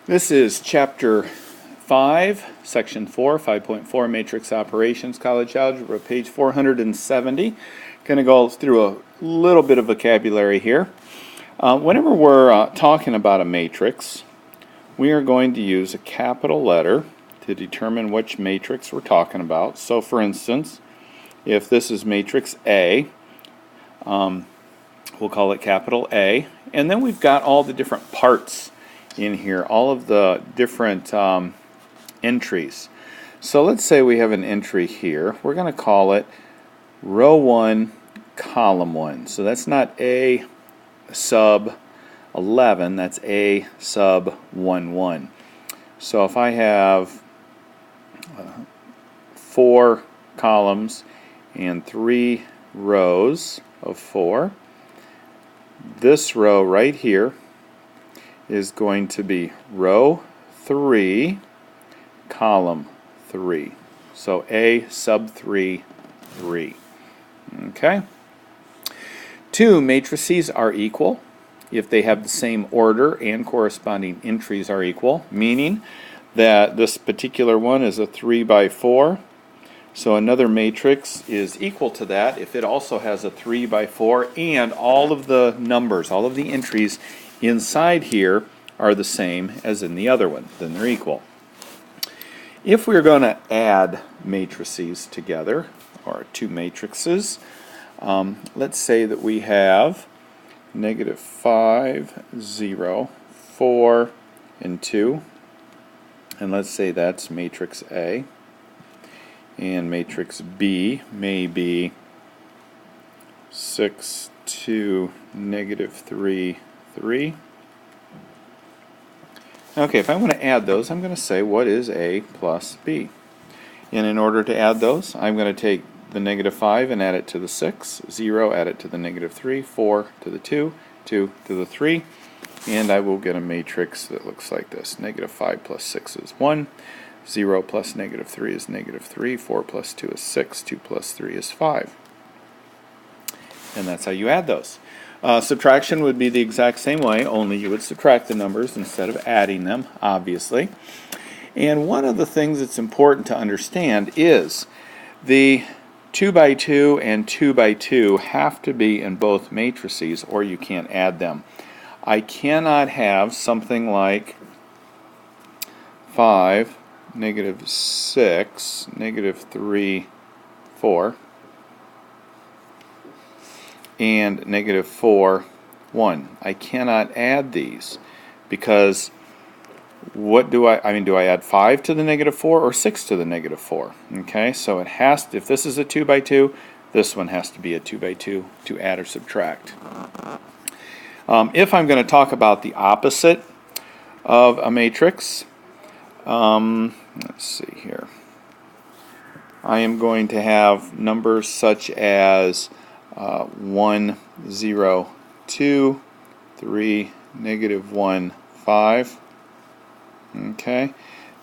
This is Chapter 5, Section 4, 5.4, Matrix Operations, College Algebra, page 470. Going to go through a little bit of vocabulary here. Whenever we're talking about a matrix, we are going to use a capital letter to determine which matrix we're talking about. So, for instance, if this is matrix A, we'll call it capital A. And then we've got all the different parts in here, all of the different entries. So let's say we have an entry here. We're going to call it row 1, column 1. So that's not A sub 11, that's A sub 1, 1. So if I have 4 columns and 3 rows of 4, this row right here is going to be row 3, column 3. So A sub 3, 3. Okay? 2 matrices are equal if they have the same order and corresponding entries are equal, meaning that this particular one is a 3 by 4. So another matrix is equal to that if it also has a 3 by 4 and all of the numbers, all of the entries inside here are the same as in the other one, then they're equal. If we're going to add matrices together, or 2 matrices, let's say that we have negative 5, 0, 4, and 2, and let's say that's matrix A, and matrix B may be 6, 2, negative 3, 3. Okay, if I want to add those, I'm going to say what is A plus B. And in order to add those, I'm going to take the negative 5 and add it to the 6, 0, add it to the negative 3, 4 to the 2, 2 to the 3, and I will get a matrix that looks like this. Negative 5 plus 6 is 1, 0 plus negative 3 is negative 3, 4 plus 2 is 6, 2 plus 3 is 5. And that's how you add those. Subtraction would be the exact same way, only you would subtract the numbers instead of adding them, obviously. And one of the things that's important to understand is the 2 by 2 and 2 by 2 have to be in both matrices or you can't add them. I cannot have something like 5, negative 6, negative 3, 4, and negative 4, 1. I cannot add these because what do do I add 5 to the negative 4 or 6 to the negative 4? Okay, so it has to, if this is a 2 by 2, this one has to be a 2 by 2 to add or subtract. If I'm going to talk about the opposite of a matrix, let's see here. I am going to have numbers such as 1, 0, 2, 3, negative 1, 5. Okay.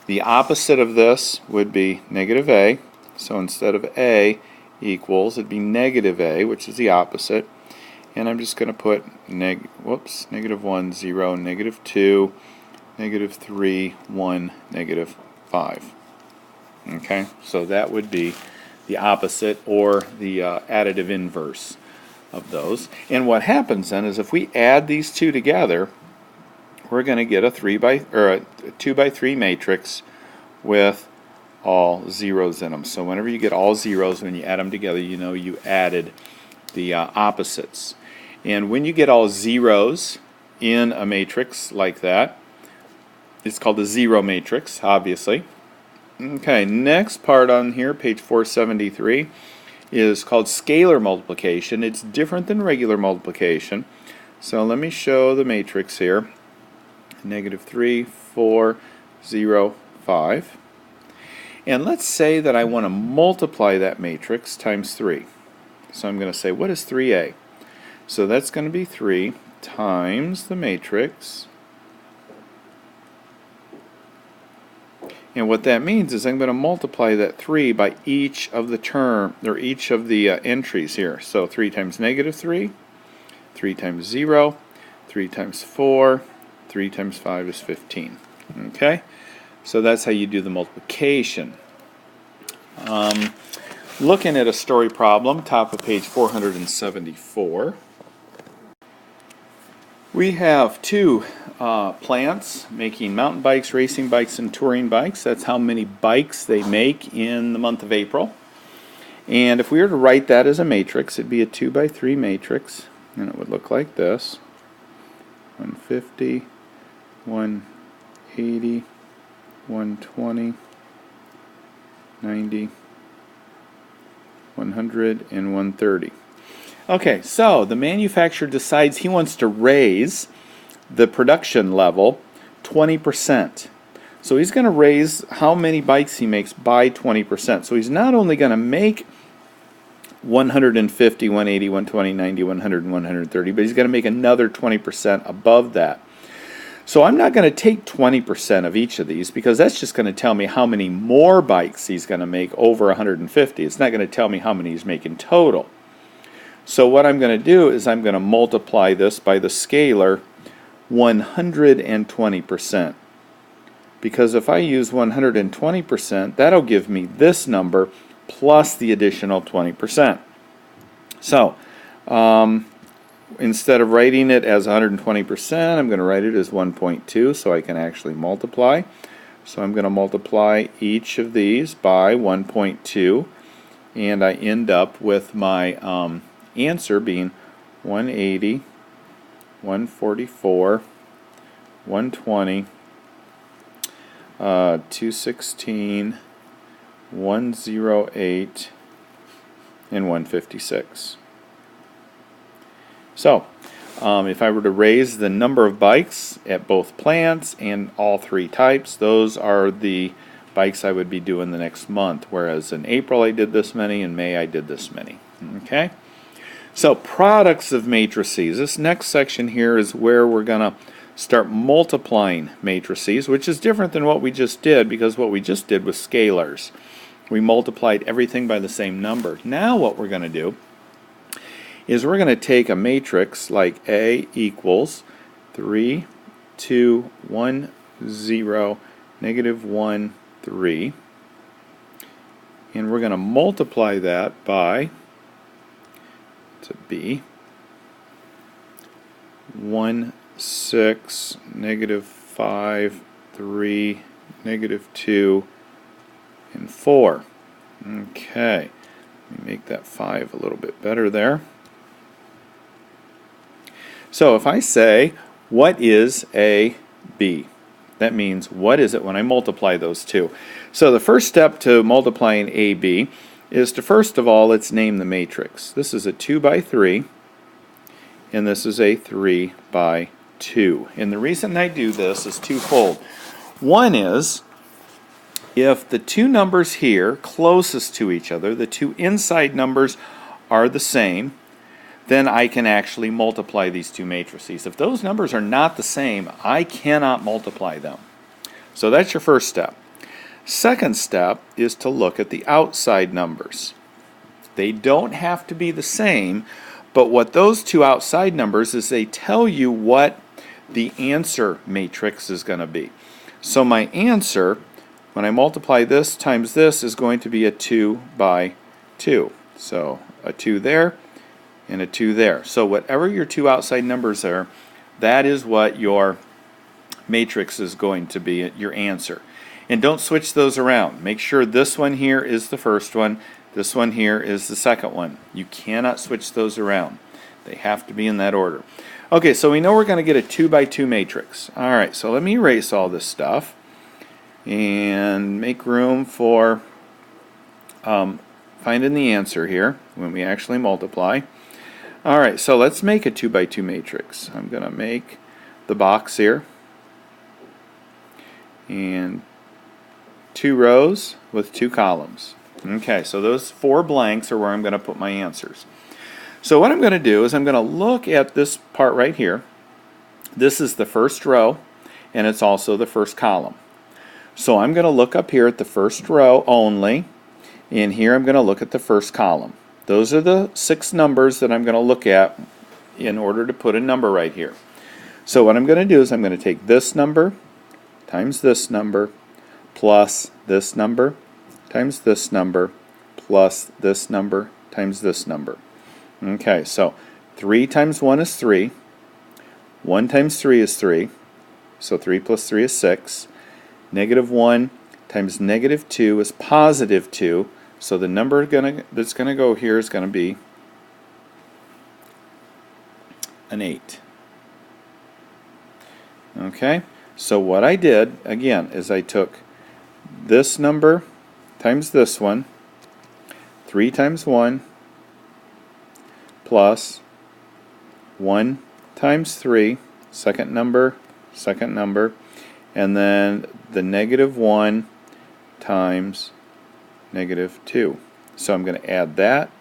The opposite of this would be negative A. So instead of A equals, it'd be negative A, which is the opposite. And I'm just going to put negative 1, 0, negative 2, negative 3, 1, negative 5. Okay, so that would be the opposite or the additive inverse of those. And what happens then is if we add these two together, we're going to get a 2 by 3 matrix with all zeros in them. So whenever you get all zeros, when you add them together, you know you added the opposites. And when you get all zeros in a matrix like that, it's called a zero matrix, obviously. Okay, next part on here, page 473, is called scalar multiplication. It's different than regular multiplication. So let me show the matrix here. Negative 3, 4, 0, 5. And let's say that I want to multiply that matrix times 3. So I'm going to say, what is 3a? So that's going to be 3 times the matrix. And what that means is I'm going to multiply that 3 by each of the entries here. So 3 times negative 3, 3 times 0, 3 times 4, 3 times 5 is 15. Okay, so that's how you do the multiplication. Looking at a story problem, top of page 474. We have two plants making mountain bikes, racing bikes, and touring bikes. That's how many bikes they make in the month of April. And if we were to write that as a matrix, it'd be a 2 by 3 matrix, and it would look like this: 150, 180, 120, 90, 100, and 130. Okay, so the manufacturer decides he wants to raise the production level 20%. So he's going to raise how many bikes he makes by 20%. So he's not only going to make 150, 180, 120, 90, 100, and 130, but he's going to make another 20% above that. So I'm not going to take 20% of each of these, because that's just going to tell me how many more bikes he's going to make over 150. It's not going to tell me how many he's making total. So what I'm going to do is I'm going to multiply this by the scalar 120%. Because if I use 120%, that'll give me this number plus the additional 20%. So instead of writing it as 120%, I'm going to write it as 1.2 so I can actually multiply. So I'm going to multiply each of these by 1.2, and I end up with my answer being 180, 144, 120, 216, 108, and 156. So if I were to raise the number of bikes at both plants and all three types, those are the bikes I would be doing the next month, whereas in April I did this many, in May I did this many. Okay? So products of matrices. This next section here is where we're going to start multiplying matrices, which is different than what we just did, because what we just did was scalars. We multiplied everything by the same number. Now what we're going to do is we're going to take a matrix like A equals 3, 2, 1, 0, negative 1, 3, and we're going to multiply that by, to B, 1, 6, negative 5, 3, negative 2, and 4. Okay, let me make that 5 a little bit better there. So if I say, what is A, B? That means, what is it when I multiply those two? So the first step to multiplying A, B is to, first of all, let's name the matrix. This is a 2 by 3, and this is a 3 by 2. And the reason I do this is twofold. One is, if the two numbers here closest to each other, the two inside numbers are the same, then I can actually multiply these two matrices. If those numbers are not the same, I cannot multiply them. So that's your first step. Second step is to look at the outside numbers. They don't have to be the same, but what those two outside numbers is, they tell you what the answer matrix is going to be. So my answer, when I multiply this times this, is going to be a 2 by 2. So a 2 there and a 2 there. So whatever your two outside numbers are, that is what your matrix is going to be, your answer. And don't switch those around. Make sure this one here is the first one, this one here is the second one. You cannot switch those around. They have to be in that order. Okay, so we know we're going to get a 2 by 2 matrix. All right, so let me erase all this stuff and make room for finding the answer here when we actually multiply. All right, so let's make a 2 by 2 matrix. I'm going to make the box here, and 2 rows with 2 columns. Okay, so those 4 blanks are where I'm going to put my answers. So what I'm going to do is I'm going to look at this part right here. This is the first row, and it's also the first column. So I'm going to look up here at the first row only, and here I'm going to look at the first column. Those are the 6 numbers that I'm going to look at in order to put a number right here. So what I'm going to do is I'm going to take this number times this number plus this number times this number plus this number times this number. Okay, so 3 times 1 is 3. 1 times 3 is 3. So 3 plus 3 is 6. Negative 1 times negative 2 is positive 2. So the number that's going to go here is going to be an 8. Okay, so what I did, again, is I took this number times this one, 3 times 1, plus 1 times 3, second number, and then the negative 1 times negative 2. So I'm going to add that,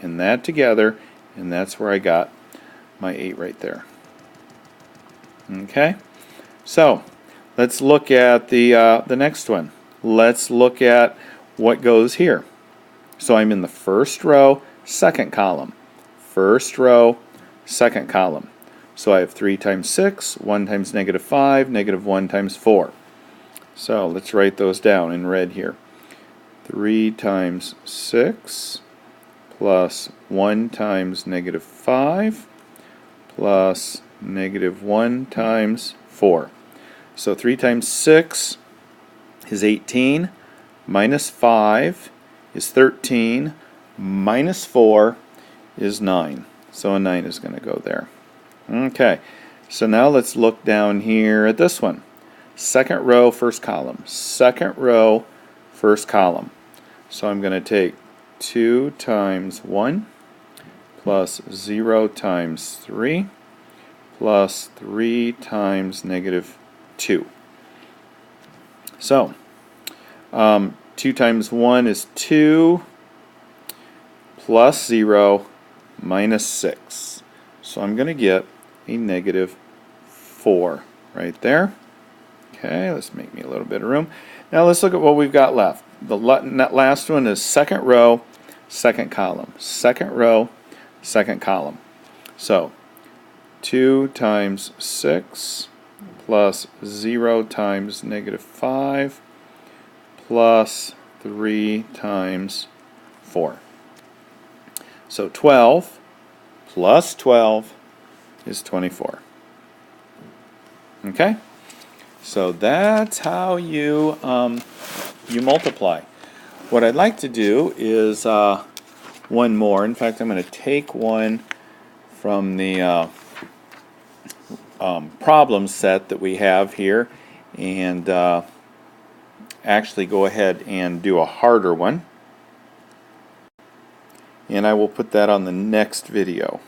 and that together, and that's where I got my 8 right there. Okay, so let's look at the next one. Let's look at what goes here. So I'm in the first row, second column. First row, second column. So I have 3 times 6, 1 times negative 5, negative 1 times 4. So let's write those down in red here. 3 times 6 plus 1 times negative 5 plus negative 1 times 4. So 3 times 6 is 18, minus 5 is 13, minus 4 is 9. So a 9 is going to go there. Okay, so now let's look down here at this one. Second row, first column. Second row, first column. So I'm going to take 2 times 1 plus 0 times 3 plus 3 times negative 2. So 2 times 1 is 2 plus 0 minus 6. So I'm going to get a negative 4 right there. Okay, let's make me a little bit of room. Now let's look at what we've got left. The last one is second row, second column. Second row, second column. So 2 times 6 plus 0 times negative 5 plus 3 times 4. So 12 plus 12 is 24. Okay? So that's how you multiply. What I'd like to do is one more. In fact, I'm going to take one from the problem set that we have here and actually go ahead and do a harder one. And I will put that on the next video.